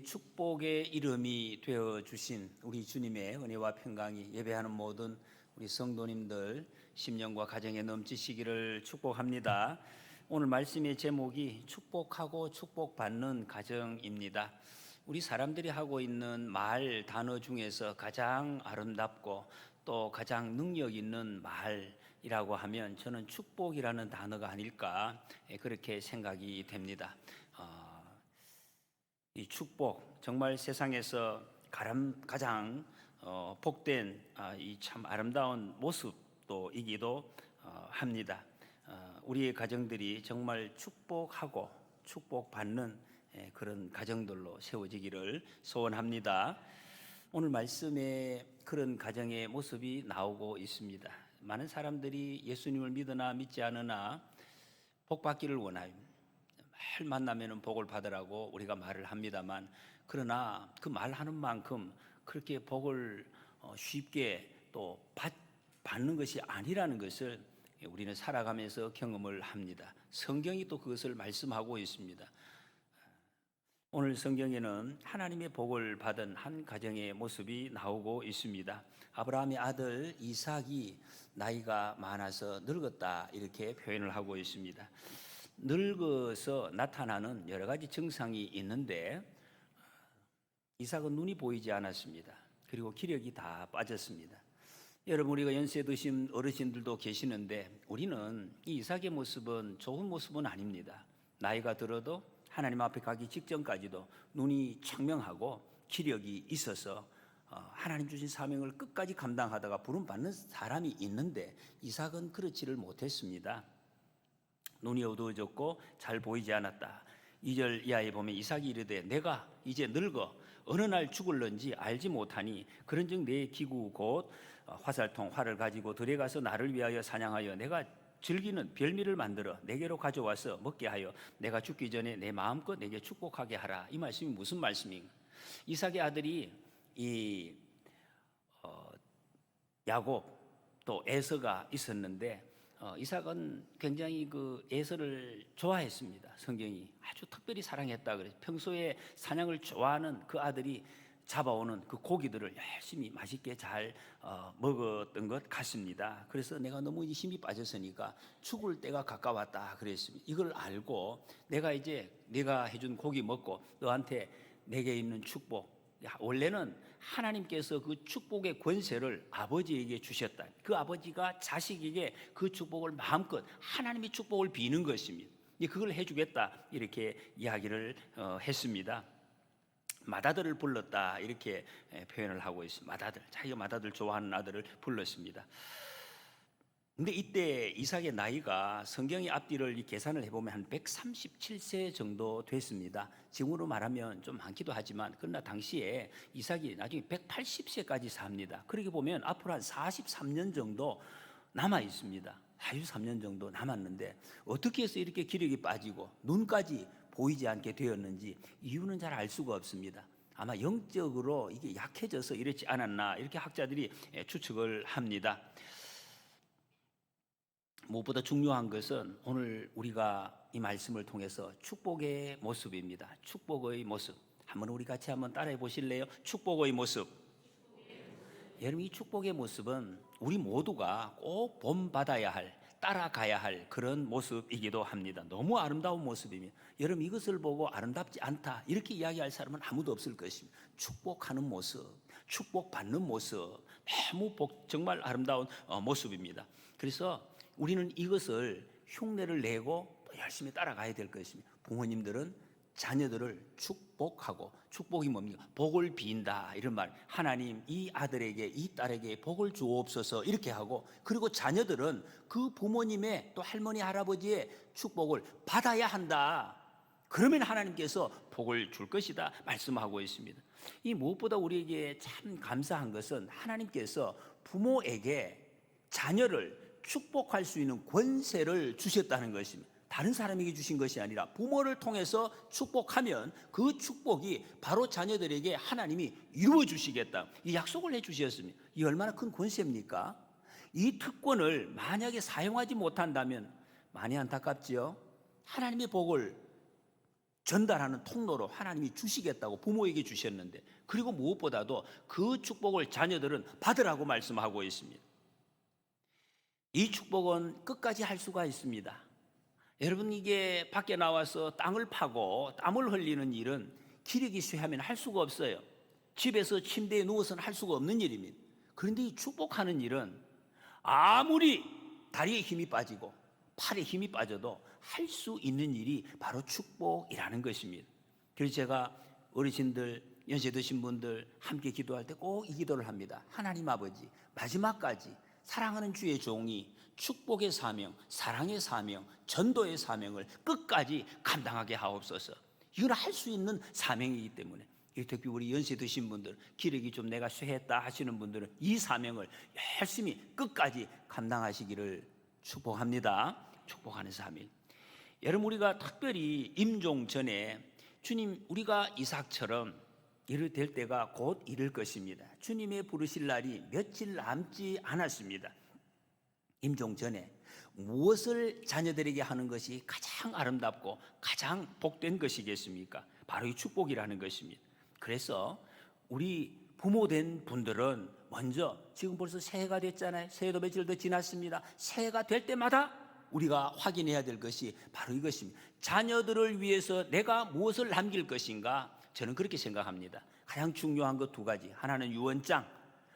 우리에게 축복의 이름이 되어 주신 우리 주님의 은혜와 평강이 예배하는 모든 우리 성도님들 심령과 가정에 넘치시기를 축복합니다. 오늘 말씀의 제목이 축복하고 축복받는 가정입니다. 우리 사람들이 하고 있는 말 단어 중에서 가장 아름답고 또 가장 능력 있는 말이라고 하면 저는 축복이라는 단어가 아닐까 그렇게 생각이 됩니다. 이 축복 정말 세상에서 가장 복된 이 참 아름다운 모습도이기도 합니다. 우리의 가정들이 정말 축복하고 축복받는 그런 가정들로 세워지기를 소원합니다. 오늘 말씀에 그런 가정의 모습이 나오고 있습니다. 많은 사람들이 예수님을 믿으나 믿지 않으나 복 받기를 원하요. 말 만나면은 복을 받으라고 우리가 말을 합니다만, 그러나 그 말하는 만큼 그렇게 복을 쉽게 또 받는 것이 아니라는 것을 우리는 살아가면서 경험을 합니다. 성경이 또 그것을 말씀하고 있습니다. 오늘 성경에는 하나님의 복을 받은 한 가정의 모습이 나오고 있습니다. 아브라함의 아들 이삭이 나이가 많아서 늙었다 이렇게 표현을 하고 있습니다. 늙어서 나타나는 여러 가지 증상이 있는데 이삭은 눈이 보이지 않았습니다. 그리고 기력이 다 빠졌습니다. 여러분, 우리가 연세 드신 어르신들도 계시는데 우리는 이 이삭의 모습은 좋은 모습은 아닙니다. 나이가 들어도 하나님 앞에 가기 직전까지도 눈이 청명하고 기력이 있어서 하나님 주신 사명을 끝까지 감당하다가 부름받는 사람이 있는데 이삭은 그렇지를 못했습니다. 눈이 어두워졌고 잘 보이지 않았다. 2절 이하에 보면 이삭이 이르되 내가 이제 늙어 어느 날 죽을런지 알지 못하니 그런즉 내 기구 곧 화살통 활을 가지고 들에 가서 나를 위하여 사냥하여 내가 즐기는 별미를 만들어 내게로 가져와서 먹게 하여 내가 죽기 전에 내 마음껏 내게 축복하게 하라. 이 말씀이 무슨 말씀인가? 이삭의 아들이 이 야곱 또 에서가 있었는데 이삭은 굉장히 그 에서를 좋아했습니다. 성경이 아주 특별히 사랑했다 그래서 평소에 사냥을 좋아하는 그 아들이 잡아오는 그 고기들을 열심히 맛있게 잘 먹었던 것 같습니다. 그래서 내가 너무 힘이 빠졌으니까 죽을 때가 가까웠다 그랬습니다. 이걸 알고 내가 이제 네가 해준 고기 먹고 너한테 내게 있는 축복, 원래는 하나님께서 그 축복의 권세를 아버지에게 주셨다. 그 아버지가 자식에게 그 축복을 마음껏 하나님의 축복을 비는 것입니다. 그걸 해주겠다 이렇게 이야기를 했습니다. 맏아들을 불렀다 이렇게 표현을 하고 있습니다. 맏아들, 자기가 맏아들 좋아하는 아들을 불렀습니다. 근데 이때 이삭의 나이가 성경의 앞뒤를 계산을 해보면 한 137세 정도 됐습니다. 지금으로 말하면 좀 많기도 하지만 그러나 당시에 이삭이 나중에 180세까지 삽니다. 그렇게 보면 앞으로 한 43년 정도 남아 있습니다. 43년 정도 남았는데 어떻게 해서 이렇게 기력이 빠지고 눈까지 보이지 않게 되었는지 이유는 잘 알 수가 없습니다. 아마 영적으로 이게 약해져서 이렇지 않았나 이렇게 학자들이 추측을 합니다. 무엇보다 중요한 것은 오늘 우리가 이 말씀을 통해서 축복의 모습입니다. 축복의 모습. 한번 우리 같이 한번 따라해 보실래요? 축복의 모습. 여러분, 이 축복의 모습은 우리 모두가 꼭 본받아야 할, 따라가야 할 그런 모습이기도 합니다. 너무 아름다운 모습입니다. 여러분, 이것을 보고 아름답지 않다 이렇게 이야기할 사람은 아무도 없을 것입니다. 축복하는 모습, 축복받는 모습, 너무 정말 아름다운 모습입니다. 그래서 우리는 이것을 흉내를 내고 열심히 따라가야 될 것입니다. 부모님들은 자녀들을 축복하고, 축복이 뭡니까? 복을 빈다 이런 말. 하나님 이 아들에게 이 딸에게 복을 주옵소서 이렇게 하고, 그리고 자녀들은 그 부모님의 또 할머니 할아버지의 축복을 받아야 한다. 그러면 하나님께서 복을 줄 것이다 말씀하고 있습니다. 이 무엇보다 우리에게 참 감사한 것은 하나님께서 부모에게 자녀를 축복할 수 있는 권세를 주셨다는 것입니다. 다른 사람에게 주신 것이 아니라 부모를 통해서 축복하면 그 축복이 바로 자녀들에게 하나님이 이루어 주시겠다 이 약속을 해 주셨습니다. 이 얼마나 큰 권세입니까? 이 특권을 만약에 사용하지 못한다면 많이 안타깝지요. 하나님의 복을 전달하는 통로로 하나님이 주시겠다고 부모에게 주셨는데, 그리고 무엇보다도 그 축복을 자녀들은 받으라고 말씀하고 있습니다. 이 축복은 끝까지 할 수가 있습니다. 여러분, 이게 밖에 나와서 땅을 파고 땀을 흘리는 일은 기력이 쇠하면 할 수가 없어요. 집에서 침대에 누워서는 할 수가 없는 일입니다. 그런데 이 축복하는 일은 아무리 다리에 힘이 빠지고 팔에 힘이 빠져도 할 수 있는 일이 바로 축복이라는 것입니다. 그래서 제가 어르신들, 연세 드신 분들 함께 기도할 때 꼭 이 기도를 합니다. 하나님 아버지, 마지막까지 사랑하는 주의 종이 축복의 사명, 사랑의 사명, 전도의 사명을 끝까지 감당하게 하옵소서. 이걸 할 수 있는 사명이기 때문에, 특히 우리 연세 드신 분들, 기력이 좀 내가 쇠했다 하시는 분들은 이 사명을 열심히 끝까지 감당하시기를 축복합니다. 축복하는 3일. 여러분, 우리가 특별히 임종 전에 주님, 우리가 이삭처럼 이를 될 때가 곧 이를 것입니다. 주님의 부르실 날이 며칠 남지 않았습니다. 임종 전에 무엇을 자녀들에게 하는 것이 가장 아름답고 가장 복된 것이겠습니까? 바로 이 축복이라는 것입니다. 그래서 우리 부모된 분들은 먼저, 지금 벌써 새해가 됐잖아요. 새해도 며칠 더 지났습니다. 새해가 될 때마다 우리가 확인해야 될 것이 바로 이것입니다. 자녀들을 위해서 내가 무엇을 남길 것인가? 저는 그렇게 생각합니다. 가장 중요한 것 2가지. 하나는 유언장.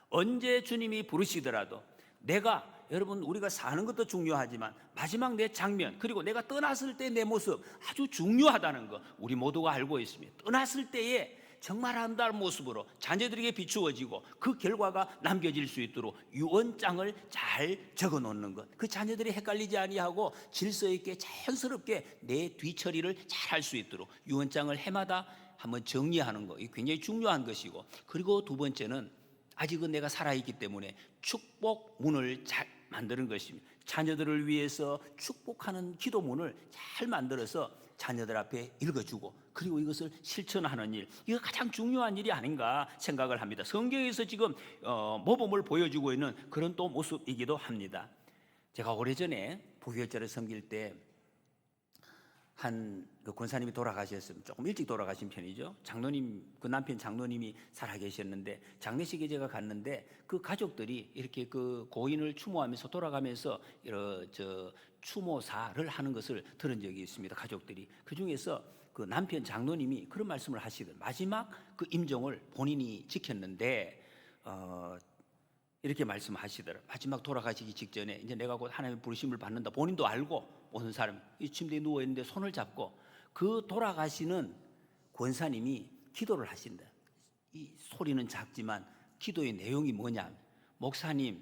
언제 주님이 부르시더라도 내가, 여러분, 우리가 사는 것도 중요하지만 마지막 내 장면, 그리고 내가 떠났을 때 내 모습 아주 중요하다는 거 우리 모두가 알고 있습니다. 떠났을 때에 정말 아름다운 모습으로 자녀들에게 비추어지고 그 결과가 남겨질 수 있도록 유언장을 잘 적어 놓는 것, 그 자녀들이 헷갈리지 아니하고 질서 있게 자연스럽게 내 뒤처리를 잘 할 수 있도록 유언장을 해마다 한번 정리하는 것, 이게 굉장히 중요한 것이고, 그리고 2번째는 아직은 내가 살아있기 때문에 축복문을 잘 만드는 것입니다. 자녀들을 위해서 축복하는 기도문을 잘 만들어서 자녀들 앞에 읽어주고, 그리고 이것을 실천하는 일, 이거 가장 중요한 일이 아닌가 생각을 합니다. 성경에서 지금 모범을 보여주고 있는 그런 또 모습이기도 합니다. 제가 오래전에 부교육자를 섬길 때 그 권사님이 돌아가셨으면 조금 일찍 돌아가신 편이죠. 장로님, 그 남편 장로님이 살아계셨는데 장례식에 제가 갔는데 그 가족들이 이렇게 그 고인을 추모하면서 돌아가면서 추모사를 하는 것을 들은 적이 있습니다. 가족들이. 그 중에서 그 남편 장로님이 그런 말씀을 하시더라고요. 마지막 그 임종을 본인이 지켰는데 이렇게 말씀하시더라고요. 마지막 돌아가시기 직전에 이제 내가 곧 하나님의 부르심을 받는다. 본인도 알고, 오는 사람 이 침대에 누워 있는데 손을 잡고 그 돌아가시는 권사님이 기도를 하신다. 이 소리는 작지만 기도의 내용이 뭐냐? 목사님,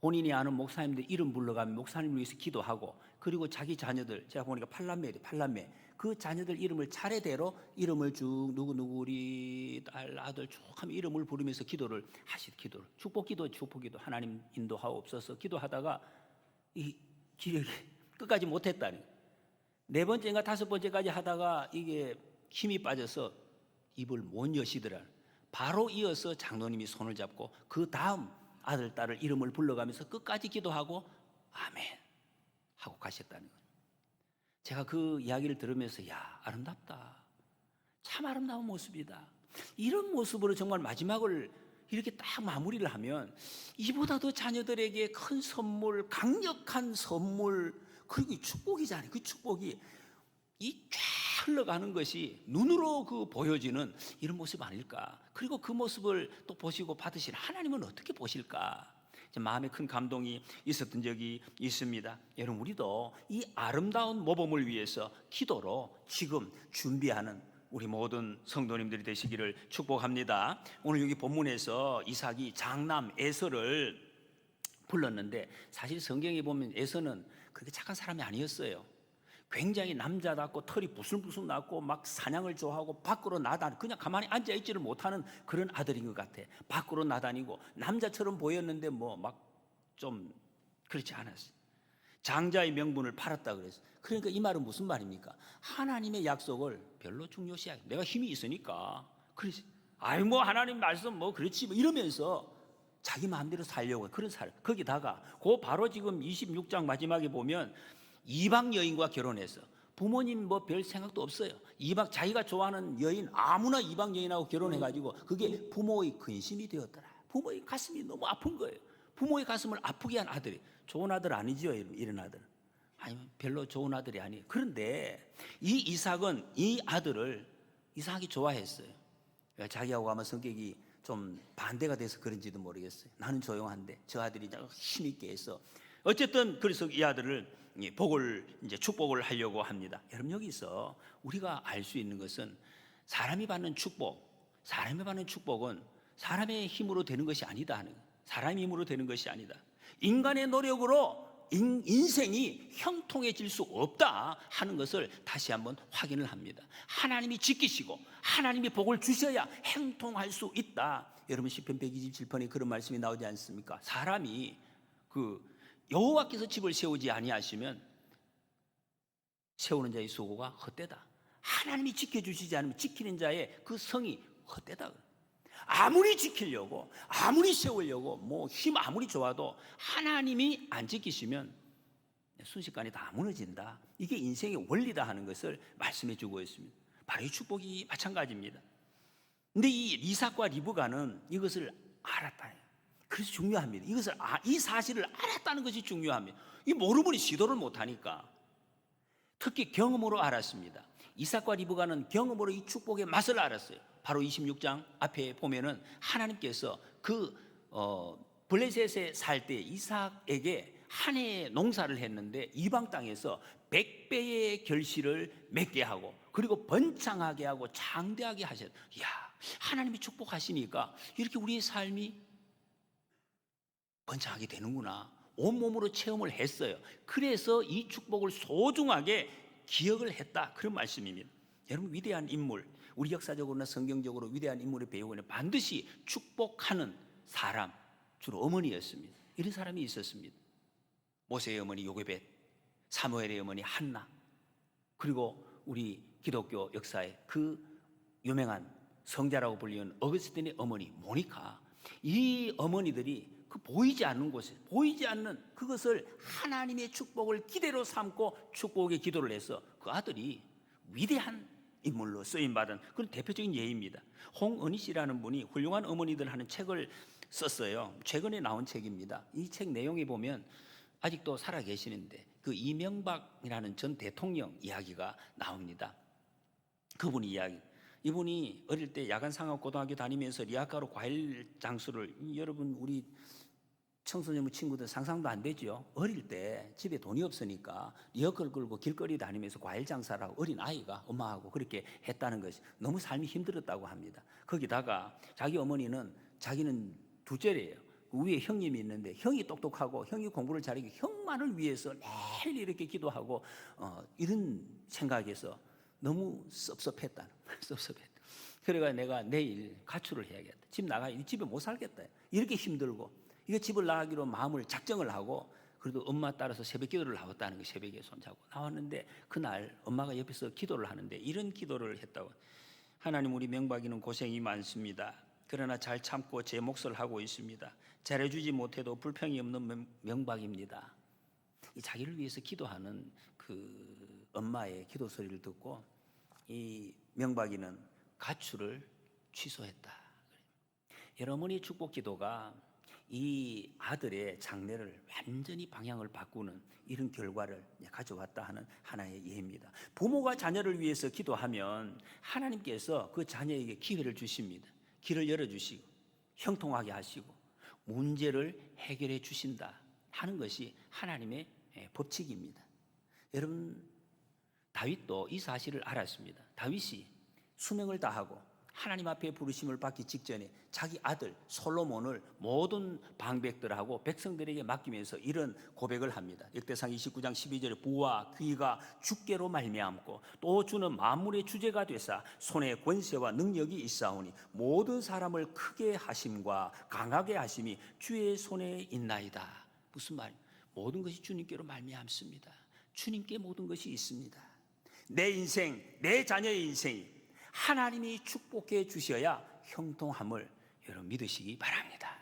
본인이 아는 목사님들 이름 불러가면 목사님을 위해서 기도하고, 그리고 자기 자녀들, 제가 보니까 8남매, 그 자녀들 이름을 차례대로 이름을 쭉 누구 우리 딸 아들 쭉 하면 이름을 부르면서 기도를 축복기도 하나님 인도하옵소서 기도하다가 이 기력이 끝까지 못했다니, 4번째인가 5번째까지 하다가 이게 힘이 빠져서 입을 못 여시더라. 바로 이어서 장로님이 손을 잡고 그 다음 아들 딸을 이름을 불러가면서 끝까지 기도하고 아멘 하고 가셨다는 거예요. 제가 그 이야기를 들으면서 야, 아름답다, 참 아름다운 모습이다. 이런 모습으로 정말 마지막을 이렇게 딱 마무리를 하면 이보다 더 자녀들에게 큰 선물, 강력한 선물, 그리고 축복이잖아요. 그 축복이 이 쫙 흘러가는 것이 눈으로 그 보여지는 이런 모습 아닐까. 그리고 그 모습을 또 보시고 받으신 하나님은 어떻게 보실까. 마음에 큰 감동이 있었던 적이 있습니다. 여러분, 우리도 이 아름다운 모범을 위해서 기도로 지금 준비하는 우리 모든 성도님들이 되시기를 축복합니다. 오늘 여기 본문에서 이삭이 장남 에서를 불렀는데, 사실 성경에 보면 에서는 그렇게 착한 사람이 아니었어요. 굉장히 남자답고 털이 부슬부슬 났고 막 사냥을 좋아하고 밖으로 나다니고 그냥 가만히 앉아있지를 못하는 그런 아들인 것 같아. 밖으로 나다니고 남자처럼 보였는데 뭐 막 좀 그렇지 않았어요. 장자의 명분을 팔았다 그랬어. 그러니까 이 말은 무슨 말입니까? 하나님의 약속을 별로 중요시하게, 내가 힘이 있으니까 그렇지, 아이 뭐 하나님 말씀 뭐 그렇지 뭐 이러면서 자기 마음대로 살려고 그런 살. 거기다가 그 바로 지금 26장 마지막에 보면 이방 여인과 결혼해서 부모님 뭐 별 생각도 없어요. 이방 자기가 좋아하는 여인 아무나 이방 여인하고 결혼해가지고 그게 부모의 근심이 되었더라. 부모의 가슴이 너무 아픈 거예요. 부모의 가슴을 아프게 한 아들이 좋은 아들 아니죠, 이런 아들. 아니면 별로 좋은 아들이 아니에요. 그런데 이 이삭은 이 아들을 이상하게 좋아했어요. 자기하고 아마 성격이 좀 반대가 돼서 그런지도 모르겠어요. 나는 조용한데 저 아들이 힘있게 해서 어쨌든 그래서 이 아들을 복을 이제 축복을 하려고 합니다. 여러분 여기서 우리가 알 수 있는 것은 사람이 받는 축복은 사람의 힘으로 되는 것이 아니다 하는 거예요. 사람의 힘으로 되는 것이 아니다. 인간의 노력으로 인생이 형통해질 수 없다 하는 것을 다시 한번 확인을 합니다. 하나님이 지키시고 하나님이 복을 주셔야 형통할 수 있다. 여러분 시편 127편에 그런 말씀이 나오지 않습니까? 사람이 여호와께서 집을 세우지 아니하시면 세우는 자의 수고가 헛되다. 하나님이 지켜주시지 않으면 지키는 자의 그 성이 헛되다. 아무리 지키려고 아무리 세우려고 뭐 힘 아무리 좋아도 하나님이 안 지키시면 순식간에 다 무너진다. 이게 인생의 원리다 하는 것을 말씀해 주고 있습니다. 바로 이 축복이 마찬가지입니다. 근데 이 이삭과 리브가는 이것을 알았다. 그래서 중요합니다. 이 사실을 알았다는 것이 중요합니다. 이 모르면 시도를 못하니까. 특히 경험으로 알았습니다. 이삭과 리브가는 경험으로 이 축복의 맛을 알았어요. 바로 26장 앞에 보면은 하나님께서 블레셋에 살 때 이삭에게 한 해의 농사를 했는데 이방 땅에서 100배의 결실을 맺게 하고 그리고 번창하게 하고 장대하게 하셨어요. 이야, 하나님이 축복하시니까 이렇게 우리의 삶이 번창하게 되는구나. 온몸으로 체험을 했어요. 그래서 이 축복을 소중하게 기억을 했다. 그런 말씀입니다. 여러분 위대한 인물, 우리 역사적으로나 성경적으로 위대한 인물의 배우는 반드시 축복하는 사람, 주로 어머니였습니다. 이런 사람이 있었습니다. 모세의 어머니 요게벳, 사무엘의 어머니 한나, 그리고 우리 기독교 역사의 그 유명한 성자라고 불리는 어거스틴의 어머니 모니카. 이 어머니들이 그 보이지 않는 곳에 보이지 않는 그것을 하나님의 축복을 기대로 삼고 축복의 기도를 해서 그 아들이 위대한 인물로 쓰임받은 그런 대표적인 예입니다. 홍은희 씨라는 분이 훌륭한 어머니들 하는 책을 썼어요. 최근에 나온 책입니다. 이 책 내용에 보면 아직도 살아계시는데 그 이명박이라는 전 대통령 이야기가 나옵니다. 그분 이야기. 이분이 어릴 때 야간상업고등학교 다니면서 리아카로 과일 장수를, 여러분 우리 청소년 친구들 상상도 안 되죠. 어릴 때 집에 돈이 없으니까 리어카를 끌고 길거리 다니면서 과일 장사를 하고 어린 아이가 엄마하고 그렇게 했다는 것이 너무 삶이 힘들었다고 합니다. 거기다가 자기 어머니는 자기는 둘째래요. 그 위에 형님이 있는데 형이 똑똑하고 형이 공부를 잘하고 형만을 위해서 매일 이렇게 기도하고 이런 생각에서 너무 섭섭했다. 섭섭했다. 그래가 내가 내일 가출을 해야겠다. 집 나가 이 집에 못 살겠다. 이렇게 힘들고 이거 집을 나가기로 마음을 작정을 하고 그래도 엄마 따라서 새벽 기도를 나왔다는 거. 새벽에 손잡고 나왔는데 그날 엄마가 옆에서 기도를 하는데 이런 기도를 했다고. 하나님, 우리 명박이는 고생이 많습니다. 그러나 잘 참고 제 몫을 하고 있습니다. 잘해주지 못해도 불평이 없는 명박입니다. 이 자기를 위해서 기도하는 그 엄마의 기도 소리를 듣고 이 명박이는 가출을 취소했다. 여러분의 축복 기도가 이 아들의 장래를 완전히 방향을 바꾸는 이런 결과를 가져왔다 하는 하나의 예입니다. 부모가 자녀를 위해서 기도하면 하나님께서 그 자녀에게 기회를 주십니다. 길을 열어주시고 형통하게 하시고 문제를 해결해 주신다 하는 것이 하나님의 법칙입니다. 여러분, 다윗도 이 사실을 알았습니다. 다윗이 수명을 다하고 하나님 앞에 부르심을 받기 직전에 자기 아들 솔로몬을 모든 방백들하고 백성들에게 맡기면서 이런 고백을 합니다. 역대상 29장 12절에 부와 귀가 주께로 말미암고 또 주는 만물의 주제가 되사 손에 권세와 능력이 있사오니 모든 사람을 크게 하심과 강하게 하심이 주의 손에 있나이다. 무슨 말이에요? 모든 것이 주님께로 말미암습니다. 주님께 모든 것이 있습니다. 내 인생, 내 자녀의 인생이 하나님이 축복해 주셔야 형통함을 여러분 믿으시기 바랍니다.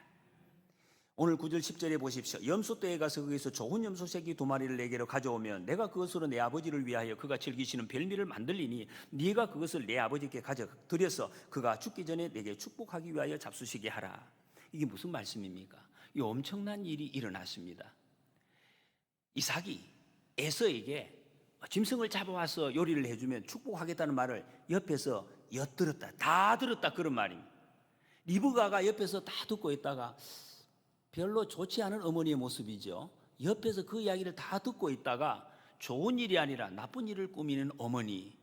오늘 9절 10절에 보십시오. 염소떼에 가서 거기서 좋은 염소 새끼 2마리를 내게로 가져오면 내가 그것으로 내 아버지를 위하여 그가 즐기시는 별미를 만들리니 네가 그것을 내 아버지께 가져 드려서 그가 죽기 전에 내게 축복하기 위하여 잡수시게 하라. 이게 무슨 말씀입니까? 이 엄청난 일이 일어났습니다. 이삭이 에서에게 짐승을 잡아와서 요리를 해주면 축복하겠다는 말을 옆에서 엿들었다, 다 들었다, 그런 말입니다. 리브가가 옆에서 다 듣고 있다가 별로 좋지 않은 어머니의 모습이죠. 옆에서 그 이야기를 다 듣고 있다가 좋은 일이 아니라 나쁜 일을 꾸미는 어머니,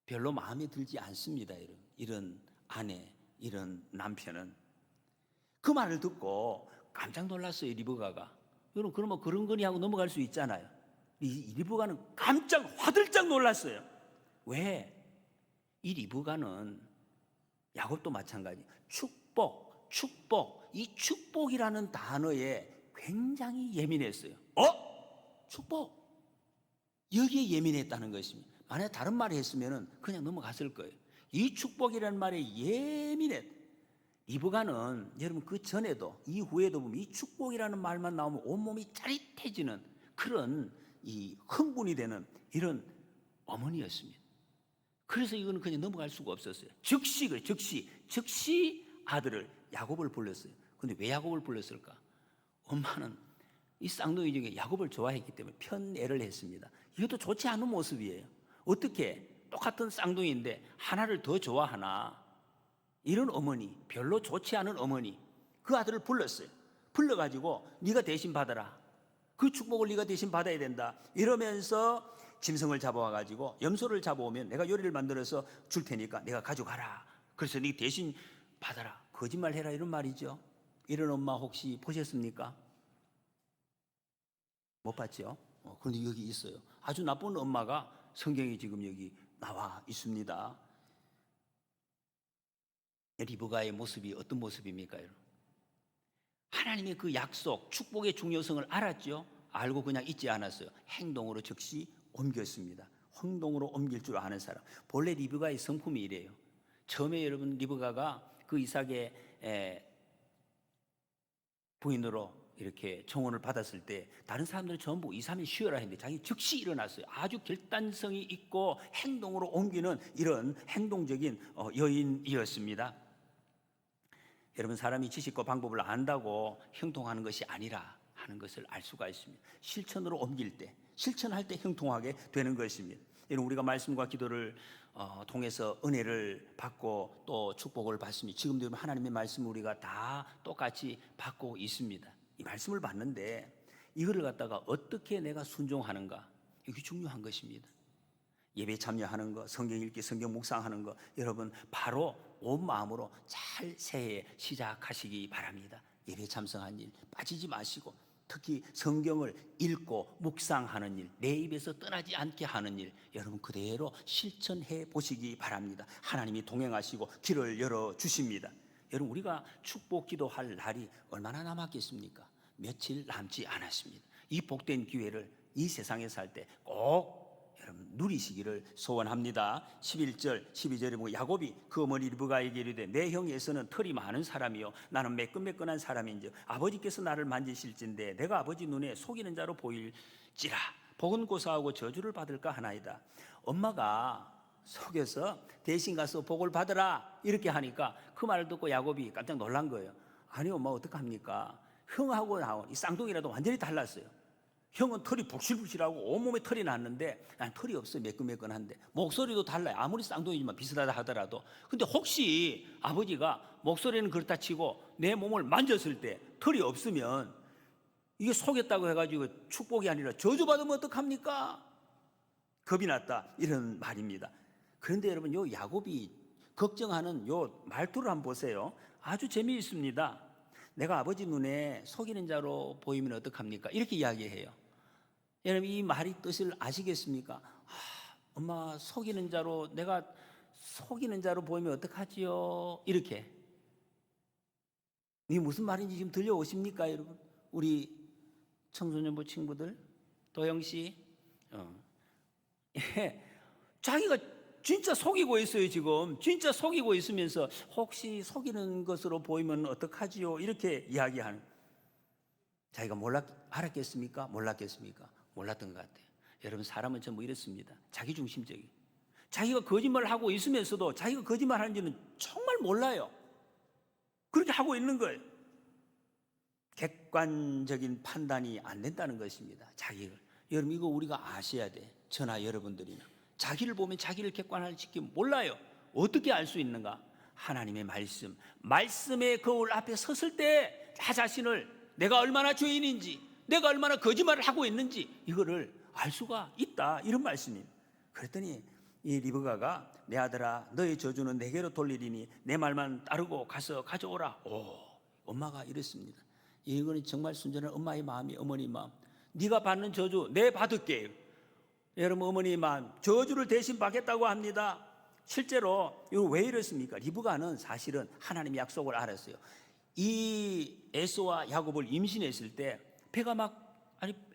별로 마음에 들지 않습니다. 이런 아내, 이런 남편은. 그 말을 듣고 깜짝 놀랐어요, 리브가가. 여러분, 그러면 그런 거니 하고 넘어갈 수 있잖아요. 이 리브가는 깜짝 화들짝 놀랐어요. 왜? 이 리브가는 야곱도 마찬가지. 축복, 이 축복이라는 단어에 굉장히 예민했어요. 축복. 여기에 예민했다는 것입니다. 만약 다른 말을 했으면 그냥 넘어갔을 거예요. 이 축복이라는 말에 예민했. 리브가는 여러분 그 전에도 이후에도 보면 이 축복이라는 말만 나오면 온몸이 짜릿해지는 그런 이 흥분이 되는 이런 어머니였습니다. 그래서 이거는 그냥 넘어갈 수가 없었어요. 즉시 아들을 야곱을 불렀어요. 근데 왜 야곱을 불렀을까? 엄마는 이 쌍둥이 중에 야곱을 좋아했기 때문에 편애를 했습니다. 이것도 좋지 않은 모습이에요. 어떻게 똑같은 쌍둥이인데 하나를 더 좋아하나? 이런 어머니, 별로 좋지 않은 어머니, 그 아들을 불렀어요. 불러가지고 네가 대신 받아라. 그 축복을 네가 대신 받아야 된다. 이러면서 짐승을 잡아와가지고 염소를 잡아오면 내가 요리를 만들어서 줄 테니까 내가 가져가라. 그래서 네 대신 받아라. 거짓말해라, 이런 말이죠. 이런 엄마 혹시 보셨습니까? 못 봤죠? 그런데 여기 있어요. 아주 나쁜 엄마가 성경에 지금 여기 나와 있습니다. 리브가의 모습이 어떤 모습입니까, 여러분? 하나님의 그 약속, 축복의 중요성을 알았죠? 알고 그냥 잊지 않았어요. 행동으로 즉시 옮겼습니다. 행동으로 옮길 줄 아는 사람. 본래 리브가의 성품이 이래요. 처음에 여러분 리브가가 그 이삭의 부인으로 이렇게 청혼을 받았을 때 다른 사람들은 전부 2-3일 쉬어라 했는데 자기 즉시 일어났어요. 아주 결단성이 있고 행동으로 옮기는 이런 행동적인 여인이었습니다. 여러분, 사람이 지식과 방법을 안다고 형통하는 것이 아니라 하는 것을 알 수가 있습니다. 실천으로 옮길 때, 실천할 때 형통하게 되는 것입니다. 여러분, 우리가 말씀과 기도를 통해서 은혜를 받고 또 축복을 받습니다. 지금도 하나님의 말씀을 우리가 다 똑같이 받고 있습니다. 이 말씀을 받는데 이거를 갖다가 어떻게 내가 순종하는가, 이게 중요한 것입니다. 예배 참여하는 거, 성경 읽기, 성경 묵상하는 거, 여러분 바로 온 마음으로 잘 새해 시작하시기 바랍니다. 예배 참석한 일 빠지지 마시고, 특히 성경을 읽고 묵상하는 일, 내 입에서 떠나지 않게 하는 일, 여러분 그대로 실천해 보시기 바랍니다. 하나님이 동행하시고 길을 열어 주십니다. 여러분, 우리가 축복 기도할 날이 얼마나 남았겠습니까? 며칠 남지 않았습니다. 이 복된 기회를 이 세상에 살 때 꼭 여러분 누리시기를 소원합니다. 11절 12절에 보면 야곱이 그 어머니 리브가에게 이르되 내 형 에서는 털이 많은 사람이요 나는 매끈매끈한 사람인즉 아버지께서 나를 만지실진데 내가 아버지 눈에 속이는 자로 보일지라 복은 고사하고 저주를 받을까 하나이다. 엄마가 속여서 대신 가서 복을 받으라 이렇게 하니까 그 말을 듣고 야곱이 깜짝 놀란 거예요. 아니 엄마 어떡합니까? 형하고 나온 이 쌍둥이라도 완전히 달랐어요. 형은 털이 북실북실하고 온몸에 털이 났는데 난 털이 없어요. 매끈매끈한데 목소리도 달라요. 아무리 쌍둥이지만 비슷하다 하더라도. 근데 혹시 아버지가 목소리는 그렇다 치고 내 몸을 만졌을 때 털이 없으면 이게 속였다고 해가지고 축복이 아니라 저주받으면 어떡합니까? 겁이 났다 이런 말입니다. 그런데 여러분 요 야곱이 걱정하는 요 말투를 한번 보세요. 아주 재미있습니다. 내가 아버지 눈에 속이는 자로 보이면 어떡합니까? 이렇게 이야기해요. 여러분 이 말이 뜻을 아시겠습니까? 엄마 속이는 자로, 내가 속이는 자로 보이면 어떡하지요? 이렇게. 이게 무슨 말인지 지금 들려오십니까, 여러분? 우리 청소년부 친구들, 도영씨, 자기가 진짜 속이고 있어요. 지금 진짜 속이고 있으면서 혹시 속이는 것으로 보이면 어떡하지요? 이렇게 이야기하는. 자기가 알았겠습니까? 몰랐겠습니까? 몰랐던 것 같아요. 여러분, 사람은 전부 이렇습니다. 자기중심적이. 자기가 거짓말을 하고 있으면서도 자기가 거짓말하는지는 정말 몰라요. 그렇게 하고 있는 거예요. 객관적인 판단이 안 된다는 것입니다. 자기를. 여러분, 이거 우리가 아셔야 돼. 저나 여러분들이나. 자기를 보면 자기를 객관화시키 몰라요. 어떻게 알 수 있는가? 하나님의 말씀의 거울 앞에 섰을 때 나 자신을, 내가 얼마나 죄인인지, 내가 얼마나 거짓말을 하고 있는지 이거를 알 수가 있다, 이런 말씀입니다. 그랬더니 이 리브가가, 내 아들아, 너의 저주는 내게로 돌리리니 내 말만 따르고 가서 가져오라. 엄마가 이랬습니다. 이거는 정말 순전한 엄마의 마음이, 어머니 마음. 네가 받는 저주 내 받을게요. 여러분, 어머니 마음, 저주를 대신 받겠다고 합니다. 실제로 이거 왜 이렇습니까? 리브가는 사실은 하나님의 약속을 알았어요. 이 에서와 야곱을 임신했을 때 배가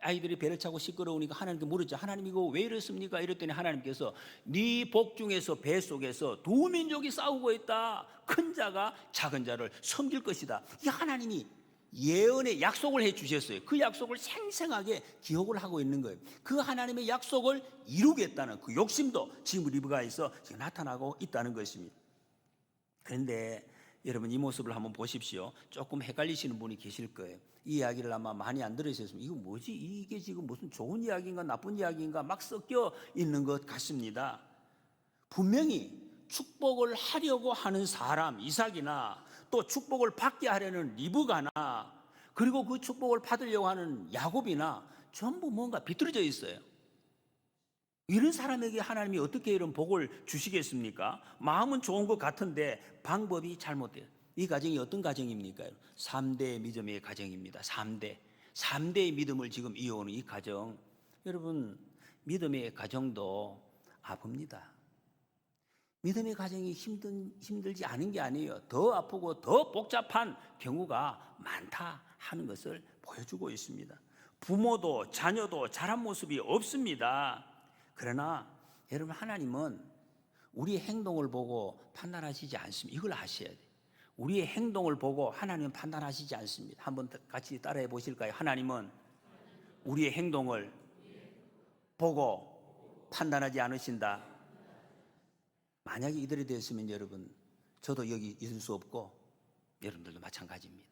아이들이 배를 차고 시끄러우니까 하나님께 물었죠. 하나님, 이거 왜 이렇습니까? 이랬더니 하나님께서 네 복 중에서, 배 속에서 두 민족이 싸우고 있다. 큰 자가 작은 자를 섬길 것이다. 이 하나님이 예언의 약속을 해 주셨어요. 그 약속을 생생하게 기억을 하고 있는 거예요. 그 하나님의 약속을 이루겠다는 그 욕심도 지금 리브가에서 지금 나타나고 있다는 것입니다. 그런데 여러분, 이 모습을 한번 보십시오. 조금 헷갈리시는 분이 계실 거예요. 이 이야기를 아마 많이 안 들으셨으면 이거 뭐지? 이게 지금 무슨 좋은 이야기인가 나쁜 이야기인가 막 섞여 있는 것 같습니다. 분명히 축복을 하려고 하는 사람 이삭이나, 또 축복을 받게 하려는 리브가나, 그리고 그 축복을 받으려고 하는 야곱이나 전부 뭔가 비틀어져 있어요. 이런 사람에게 하나님이 어떻게 이런 복을 주시겠습니까? 마음은 좋은 것 같은데 방법이 잘못돼요. 이 가정이 어떤 가정입니까? 3대 믿음의 가정입니다. 3대의 믿음을 지금 이어오는 이 가정. 여러분, 믿음의 가정도 아픕니다. 믿음의 가정이 힘들지 않은 게 아니에요. 더 아프고 더 복잡한 경우가 많다 하는 것을 보여주고 있습니다. 부모도 자녀도 자란 모습이 없습니다. 그러나 여러분, 하나님은 우리의 행동을 보고 판단하시지 않습니다. 이걸 아셔야 돼요. 우리의 행동을 보고 하나님은 판단하시지 않습니다. 한번 같이 따라해 보실까요? 하나님은 우리의 행동을 보고 판단하지 않으신다. 만약에 이들이 됐으면 여러분, 저도 여기 있을 수 없고 여러분들도 마찬가지입니다.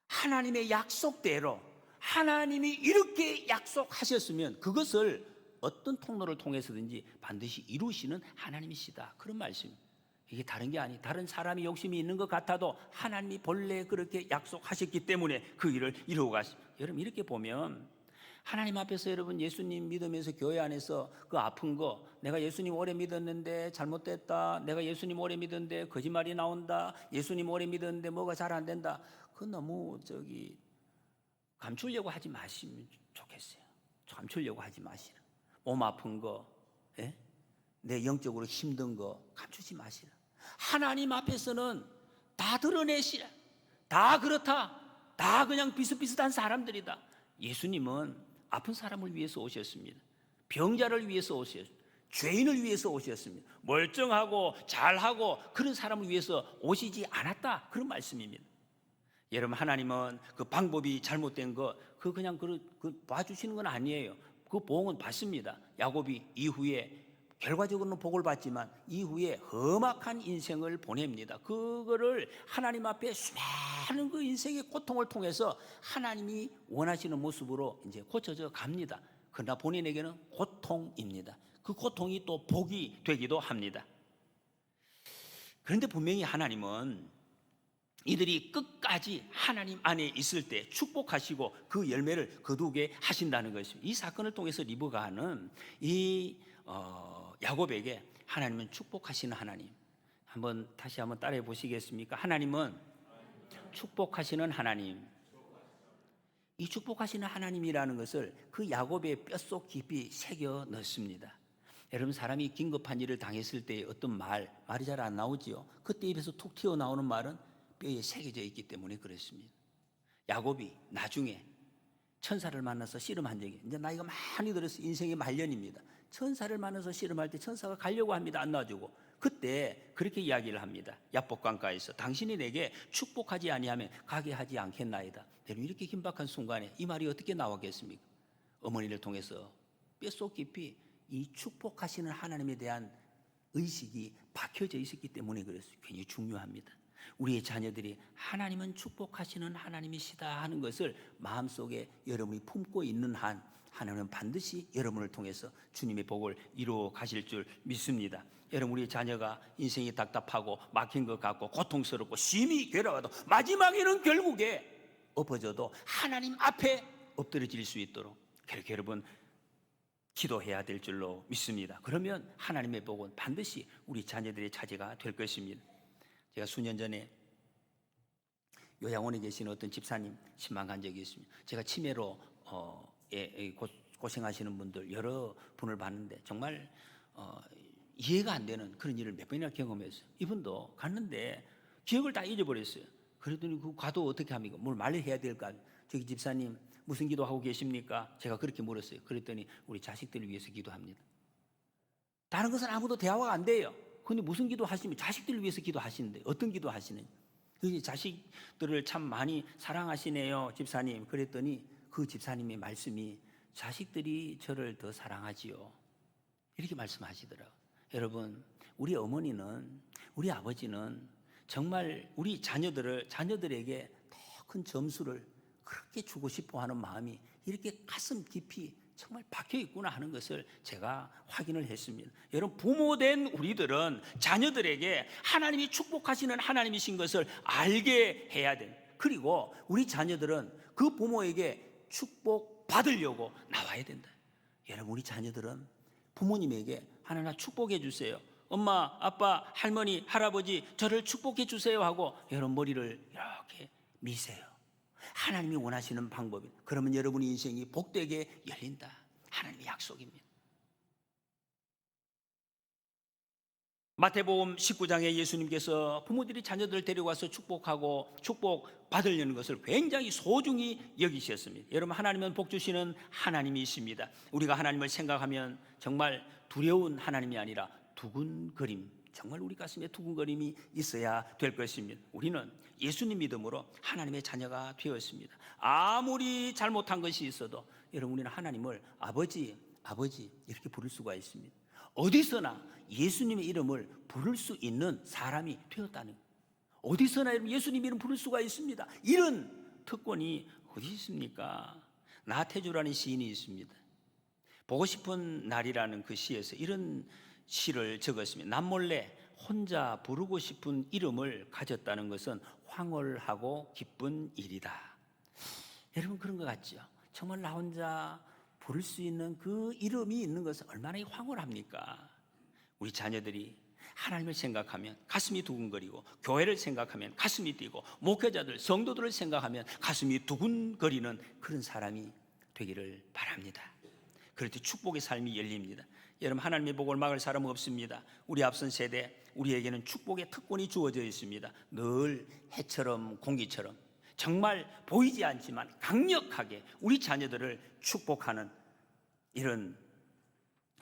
하나님의 약속대로 하나님이 이렇게 약속하셨으면 그것을 어떤 통로를 통해서든지 반드시 이루시는 하나님이시다, 그런 말씀입니다. 이게 다른 게 아니, 다른 사람이 욕심이 있는 것 같아도 하나님이 본래 그렇게 약속하셨기 때문에 그 일을 이루고 가십니다. 여러분, 이렇게 보면 하나님 앞에서 여러분, 예수님 믿으면서 교회 안에서 그 아픈 거, 내가 예수님 오래 믿었는데 잘못됐다, 내가 예수님 오래 믿었는데 거짓말이 나온다, 예수님 오래 믿었는데 뭐가 잘 안 된다, 그건 너무 감추려고 하지 마시면 좋겠어요. 감추려고 하지 마시라. 몸 아픈 거, 내 영적으로 힘든 거 감추지 마시라. 하나님 앞에서는 다 드러내시라. 다 그렇다, 다 그냥 비슷비슷한 사람들이다. 예수님은 아픈 사람을 위해서 오셨습니다. 병자를 위해서 오셨습니다. 죄인을 위해서 오셨습니다. 멀쩡하고 잘하고 그런 사람을 위해서 오시지 않았다, 그런 말씀입니다. 여러분, 하나님은 그 방법이 잘못된 거 그냥 봐주시는 건 아니에요. 그 복은 받습니다. 야곱이 이후에 결과적으로는 복을 받지만 이후에 험악한 인생을 보냅니다. 그거를 하나님 앞에 수많은 그 인생의 고통을 통해서 하나님이 원하시는 모습으로 이제 고쳐져 갑니다. 그러나 본인에게는 고통입니다. 그 고통이 또 복이 되기도 합니다. 그런데 분명히 하나님은 이들이 끝까지 하나님 안에 있을 때 축복하시고 그 열매를 거두게 하신다는 것입니다. 이 사건을 통해서 리브가는 이 야곱에게 하나님은 축복하시는 하나님, 다시 한번 따라해 보시겠습니까? 하나님은 축복하시는 하나님. 이 축복하시는 하나님이라는 것을 그 야곱의 뼛속 깊이 새겨 넣습니다. 여러분, 사람이 긴급한 일을 당했을 때 어떤 말이 잘 안 나오지요. 그때 입에서 툭 튀어나오는 말은 뼈에 새겨져 있기 때문에 그렇습니다. 야곱이 나중에 천사를 만나서 씨름한 적이, 이제 나이가 많이 들어서 인생의 말년입니다. 천사를 만나서 씨름할 때 천사가 가려고 합니다. 안 놔주고. 그때 그렇게 이야기를 합니다. 야복강가에서 당신이 내게 축복하지 아니하면 가게 하지 않겠나이다. 여러분, 이렇게 긴박한 순간에 이 말이 어떻게 나왔겠습니까? 어머니를 통해서 뼛속 깊이 이 축복하시는 하나님에 대한 의식이 박혀져 있었기 때문에 그랬어요. 굉장히 중요합니다. 우리의 자녀들이 하나님은 축복하시는 하나님이시다 하는 것을 마음속에 여러분이 품고 있는 한 하나님은 반드시 여러분을 통해서 주님의 복을 이루어 가실 줄 믿습니다. 여러분, 우리의 자녀가 인생이 답답하고 막힌 것 같고 고통스럽고 심히 괴로워도 마지막에는 결국에 엎어져도 하나님 앞에 엎드려질 수 있도록 그렇게 여러분 기도해야 될 줄로 믿습니다. 그러면 하나님의 복은 반드시 우리 자녀들의 차지가 될 것입니다. 제가 수년 전에 요양원에 계신 어떤 집사님 신방 간 적이 있습니다. 제가 치매로 고생하시는 분들 여러 분을 봤는데 정말 이해가 안 되는 그런 일을 몇 번이나 경험했어요. 이분도 갔는데 기억을 다 잊어버렸어요. 그랬더니 그 가도 어떻게 합니까? 뭘 말을 해야 될까? 저기 집사님 무슨 기도하고 계십니까? 제가 그렇게 물었어요. 그랬더니 우리 자식들을 위해서 기도합니다. 다른 것은 아무도 대화가 안 돼요. 근데 무슨 기도 하시면 자식들을 위해서 기도하시는데 어떤 기도 하시는지. 그래서 자식들을 참 많이 사랑하시네요, 집사님. 그랬더니 그 집사님의 말씀이 자식들이 저를 더 사랑하지요. 이렇게 말씀하시더라고요. 여러분, 우리 어머니는, 우리 아버지는 정말 우리 자녀들에게 더 큰 점수를 그렇게 주고 싶어 하는 마음이 이렇게 가슴 깊이 정말 박혀 있구나 하는 것을 제가 확인을 했습니다. 여러분, 부모된 우리들은 자녀들에게 하나님이 축복하시는 하나님이신 것을 알게 해야 됩니다. 그리고 우리 자녀들은 그 부모에게 축복 받으려고 나와야 된다. 여러분, 우리 자녀들은 부모님에게 하나님 나 축복해 주세요, 엄마, 아빠, 할머니, 할아버지 저를 축복해 주세요 하고 여러분 머리를 이렇게 미세요. 하나님이 원하시는 방법이. 그러면 여러분의 인생이 복되게 열린다. 하나님의 약속입니다. 마태복음 19장에 예수님께서 부모들이 자녀들을 데려와서 축복하고 축복 받으려는 것을 굉장히 소중히 여기셨습니다. 여러분, 하나님은 복 주시는 하나님이십니다. 우리가 하나님을 생각하면 정말 두려운 하나님이 아니라 두근거림, 정말 우리 가슴에 두근거림이 있어야 될 것입니다. 우리는 예수님 믿음으로 하나님의 자녀가 되었습니다. 아무리 잘못한 것이 있어도 여러분, 우리는 하나님을 아버지, 아버지 이렇게 부를 수가 있습니다. 어디서나 예수님의 이름을 부를 수 있는 사람이 되었다는 거예요. 어디서나 여러분 예수님 이름 부를 수가 있습니다. 이런 특권이 어디 있습니까? 나태주라는 시인이 있습니다. 보고 싶은 날이라는 그 시에서 이런 시를 적었습니다. 남몰래 혼자 부르고 싶은 이름을 가졌다는 것은 황홀하고 기쁜 일이다. 여러분, 그런 것 같죠? 정말 나 혼자 부를 수 있는 그 이름이 있는 것은 얼마나 황홀합니까? 우리 자녀들이 하나님을 생각하면 가슴이 두근거리고, 교회를 생각하면 가슴이 뛰고, 목회자들, 성도들을 생각하면 가슴이 두근거리는 그런 사람이 되기를 바랍니다. 그럴 때 축복의 삶이 열립니다. 여러분, 하나님의 복을 막을 사람은 없습니다. 우리 앞선 세대, 우리에게는 축복의 특권이 주어져 있습니다. 늘 해처럼 공기처럼 정말 보이지 않지만 강력하게 우리 자녀들을 축복하는 이런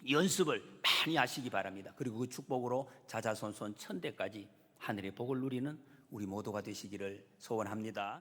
연습을 많이 하시기 바랍니다. 그리고 그 축복으로 자자손손 천대까지 하늘의 복을 누리는 우리 모두가 되시기를 소원합니다.